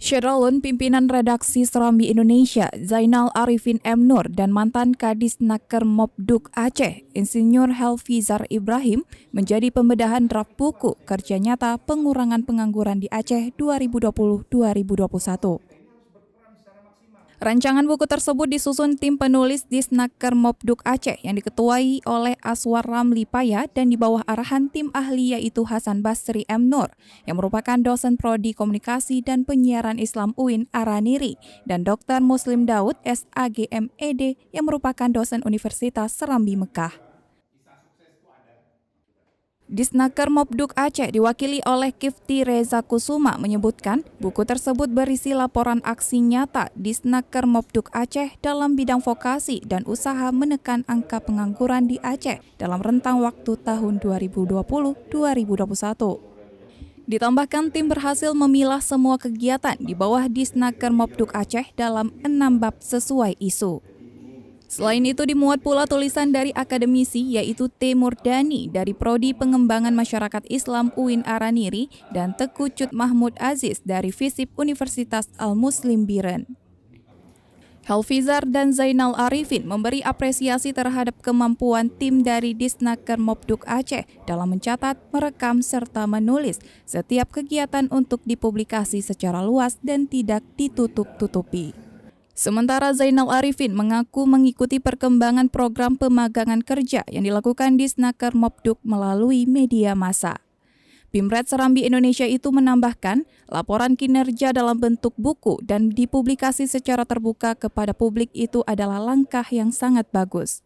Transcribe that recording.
Syedalun, pimpinan redaksi Serambi Indonesia, Zainal Arifin M. Nur, dan mantan Kadisnaker Mopduk Aceh, Insinyur Helfizar Ibrahim, menjadi pembedahan draft buku Kerja Nyata Pengurangan Pengangguran di Aceh 2020-2021. Rancangan buku tersebut disusun tim penulis Disnaker Mopduk Aceh yang diketuai oleh Aswar Ramli Paya dan di bawah arahan tim ahli yaitu Hasan Basri M. Nur yang merupakan dosen prodi komunikasi dan penyiaran Islam UIN Araniri dan Dr. Muslim Daud SAGM ED yang merupakan dosen Universitas Serambi Mekah. Disnaker Mopduk Aceh diwakili oleh Kifti Reza Kusuma menyebutkan buku tersebut berisi laporan aksi nyata Disnaker Mopduk Aceh dalam bidang vokasi dan usaha menekan angka pengangguran di Aceh dalam rentang waktu tahun 2020-2021. Ditambahkan tim berhasil memilah semua kegiatan di bawah Disnaker Mopduk Aceh dalam 6 bab sesuai isu. Selain itu dimuat pula tulisan dari akademisi yaitu T. Murdani dari Prodi Pengembangan Masyarakat Islam UIN Araniri dan Teku Cut Mahmud Aziz dari FISIP Universitas Al-Muslim Biren. Helfizar dan Zainal Arifin memberi apresiasi terhadap kemampuan tim dari Disnaker Mopduk Aceh dalam mencatat, merekam, serta menulis setiap kegiatan untuk dipublikasi secara luas dan tidak ditutup-tutupi. Sementara Zainal Arifin mengaku mengikuti perkembangan program pemagangan kerja yang dilakukan Disnaker Mopduk melalui media massa. Pimret Serambi Indonesia itu menambahkan, laporan kinerja dalam bentuk buku dan dipublikasi secara terbuka kepada publik itu adalah langkah yang sangat bagus.